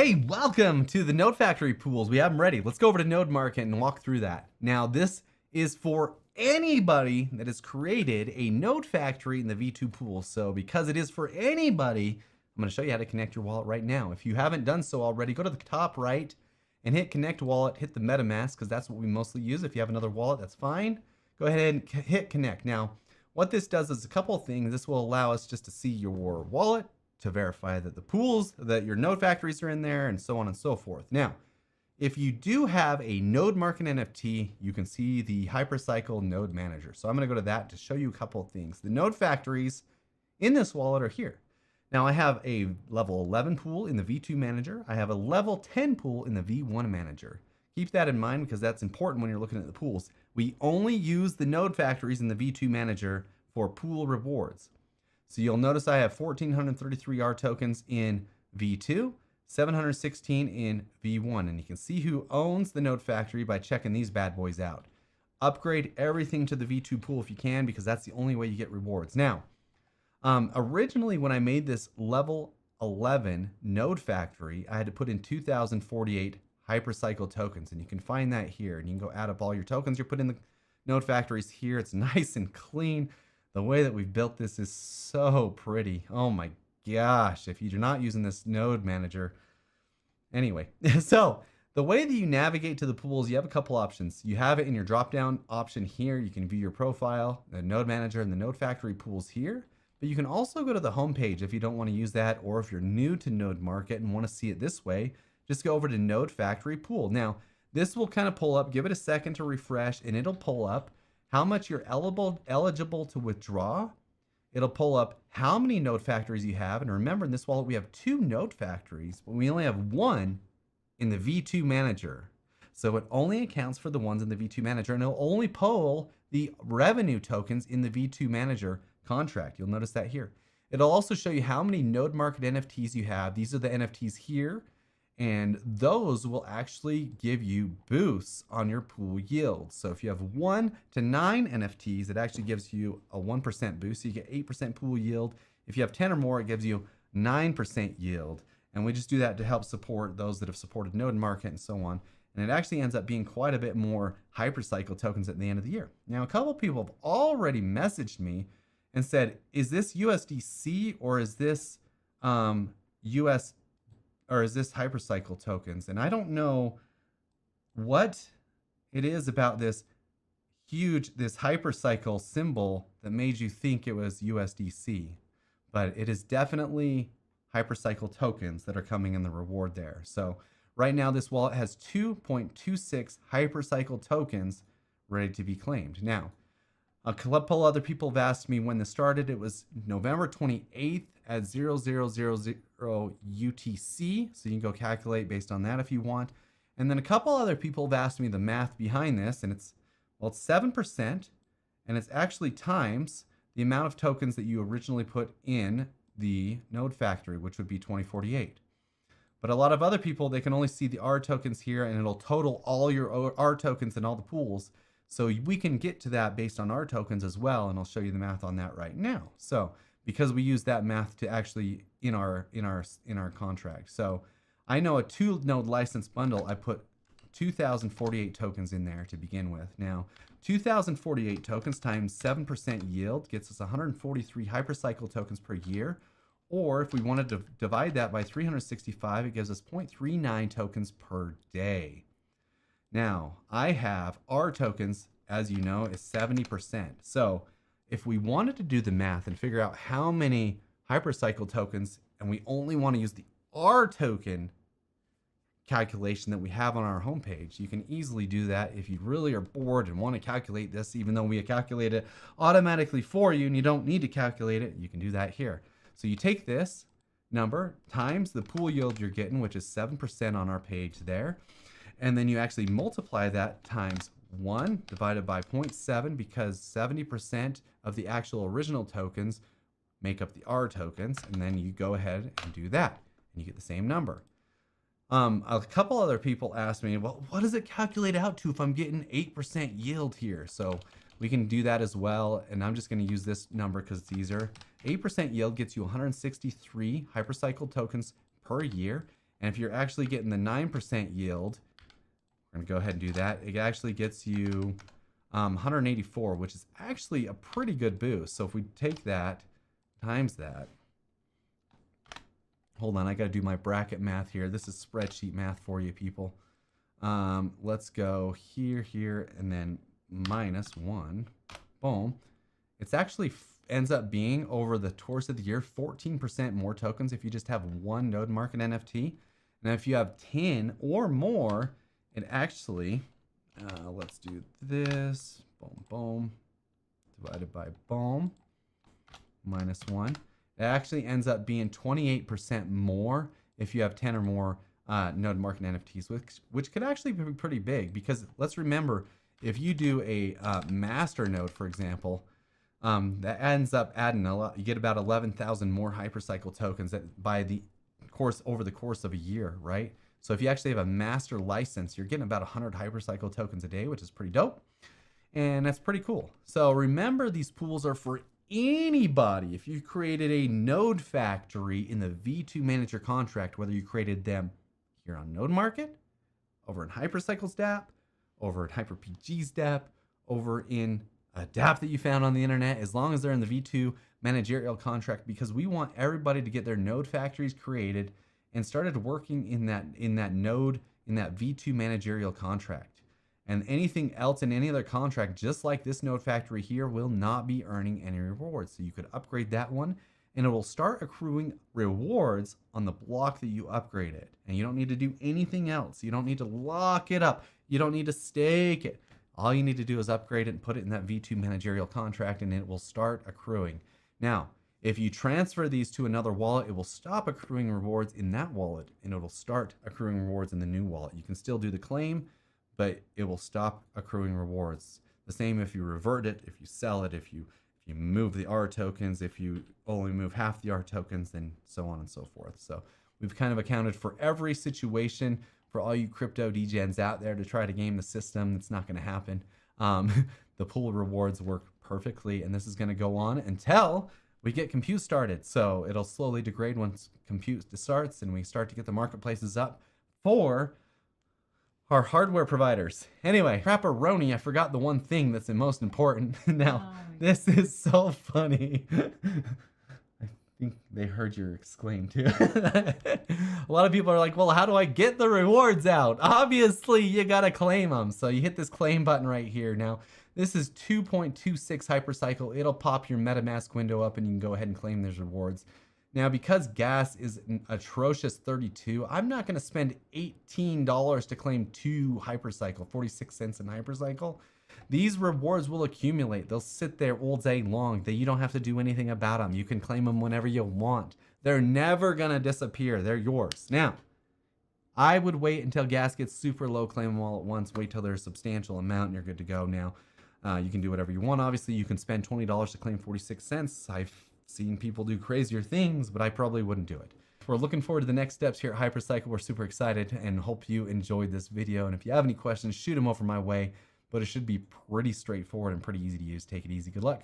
Hey, welcome to the NodeFactory pools. We have them ready. Let's go over to Node Market and walk through that. Now, this is for anybody that has created a NodeFactory in the V2 pool. So because it is for anybody, I'm going to show you how to connect your wallet right now. If you haven't done so already, go to the top right and hit Connect Wallet, hit the MetaMask, because that's what we mostly use. If you have another wallet, that's fine. Go ahead and hit Connect. Now, what this does is a couple of things. This will allow us just to see your wallet, to verify that the pools, that your node factories are in there, and so on and so forth. Now, if you do have a node market NFT, you can see the Hypercycle node manager. So I'm going to go to that to show you a couple of things. The node factories in this wallet are here. Now I have a level 11 pool in the V2 manager. I have a level 10 pool in the V1 manager. Keep that in mind because that's important when you're looking at the pools. We only use the node factories in the V2 manager for pool rewards. So you'll notice I have 1,433 R tokens in V2, 716 in V1, and you can see who owns the node factory by checking these bad boys out. Upgrade everything to the V2 pool if you can, because that's the only way you get rewards. Now, originally when I made this level 11 node factory, I had to put in 2,048 Hypercycle tokens, and you can find that here, and you can go add up all your tokens you put in the node factories here. It's nice and clean. The way that we've built this is so pretty. Oh my gosh, if you're not using this node manager. Anyway, so the way that you navigate to the pools, you have a couple options. You have it in your drop-down option here. You can view your profile, the node manager, and the node factory pools here. But you can also go to the home page if you don't want to use that, or if you're new to Node Market and want to see it this way, just go over to Node Factory Pool. Now, this will kind of pull up. Give it a second to refresh, and it'll pull up how much you're eligible to withdraw. It'll pull up how many node factories you have. And remember, in this wallet, we have 2 node factories, but we only have 1 in the V2 manager. So it only accounts for the ones in the V2 manager, and it'll only pull the revenue tokens in the V2 manager contract. You'll notice that here. It'll also show you how many node market NFTs you have. These are the NFTs here. And those will actually give you boosts on your pool yield. So if you have 1 to 9 NFTs, it actually gives you a 1% boost. So you get 8% pool yield. If you have 10 or more, it gives you 9% yield. And we just do that to help support those that have supported Node Market and so on. And it actually ends up being quite a bit more Hypercycle tokens at the end of the year. Now, a couple of people have already messaged me and said, is this USDC or is this US or is this Hypercycle tokens? And I don't know what it is about this Hypercycle symbol that made you think it was USDC, but it is definitely Hypercycle tokens that are coming in the reward there. So right now this wallet has 2.26 Hypercycle tokens ready to be claimed. Now, a couple other people have asked me when this started. It was November 28th at 0000 UTC. So you can go calculate based on that if you want. And then a couple other people have asked me the math behind this, and it's 7%, and it's actually times the amount of tokens that you originally put in the node factory, which would be 2048. But a lot of other people, they can only see the R tokens here, and it'll total all your R tokens in all the pools. So we can get to that based on our tokens as well, and I'll show you the math on that right now. So because we use that math to actually in our contract. So I know a 2-node license bundle, I put 2,048 tokens in there to begin with. Now, 2,048 tokens times 7% yield gets us 143 Hypercycle tokens per year. Or if we wanted to divide that by 365, it gives us 0.39 tokens per day. Now, I have R tokens, as you know, is 70%. So if we wanted to do the math and figure out how many Hypercycle tokens, and we only want to use the R token calculation that we have on our homepage, you can easily do that. If you really are bored and want to calculate this, even though we calculate it automatically for you and you don't need to calculate it, you can do that here. So you take this number times the pool yield you're getting, which is 7% on our page there. And then you actually multiply that times 1 divided by 0.7, because 70% of the actual original tokens make up the R tokens. And then you go ahead and do that, and you get the same number. A couple other people asked me, well, what does it calculate out to if I'm getting 8% yield here? So we can do that as well. And I'm just going to use this number because it's easier. 8% yield gets you 163 Hypercycle tokens per year. And if you're actually getting the 9% yield, we're going to go ahead and do that. It actually gets you 184, which is actually a pretty good boost. So if we take that times that, hold on, I got to do my bracket math here. This is spreadsheet math for you people. Let's go here, and then -1. Boom. It's actually ends up being, over the course of the year, 14% more tokens if you just have one node market NFT. And if you have 10 or more, it actually, let's do this, boom, boom, divided by boom, -1. It actually ends up being 28% more if you have 10 or more node market NFTs, which could actually be pretty big, because let's remember, if you do a master node, for example, that ends up adding a lot. You get about 11,000 more Hypercycle tokens over the course of a year, right? So if you actually have a master license, you're getting about 100 Hypercycle tokens a day, which is pretty dope. And that's pretty cool. So remember, these pools are for anybody. If you created a NodeFactory in the V2 manager contract, whether you created them here on Node Market, over in Hypercycle's dApp, over in HyperPG's dApp, over in a dApp that you found on the internet, as long as they're in the V2 managerial contract, because we want everybody to get their node factories created and started working in that node, in that V2 managerial contract. And anything else in any other contract, just like this node factory here, will not be earning any rewards. So you could upgrade that one, and it will start accruing rewards on the block that you upgraded. And you don't need to do anything else. You don't need to lock it up. You don't need to stake it. All you need to do is upgrade it and put it in that V2 managerial contract, and it will start accruing. Now, if you transfer these to another wallet, it will stop accruing rewards in that wallet, and it will start accruing rewards in the new wallet. You can still do the claim, but it will stop accruing rewards. The same if you revert it, if you sell it, if you move the R tokens, if you only move half the R tokens, then so on and so forth. So we've kind of accounted for every situation for all you crypto degens out there to try to game the system. It's not going to happen. The pool rewards work perfectly, and this is going to go on until we get compute started. So it'll slowly degrade once compute starts and we start to get the marketplaces up for our hardware providers. Anyway, crapperoni, I forgot the one thing that's the most important. Now, this is so funny. I think they heard your exclaim too. A lot of people are like, well, how do I get the rewards out? Obviously, you gotta claim them. So you hit this claim button right here. Now, this is 2.26 Hypercycle. It'll pop your MetaMask window up and you can go ahead and claim those rewards. Now, because gas is an atrocious 32, I'm not going to spend $18 to claim 2 Hypercycle, 46 cents in Hypercycle. These rewards will accumulate. They'll sit there all day long. You don't have to do anything about them. You can claim them whenever you want. They're never going to disappear. They're yours. Now, I would wait until gas gets super low, claim them all at once, wait till there's a substantial amount, and you're good to go. Now, you can do whatever you want. Obviously, you can spend $20 to claim 46 cents. I've seen people do crazier things, but I probably wouldn't do it. We're looking forward to the next steps here at Hypercycle. We're super excited and hope you enjoyed this video. And if you have any questions, shoot them over my way, but it should be pretty straightforward and pretty easy to use. Take it easy. Good luck.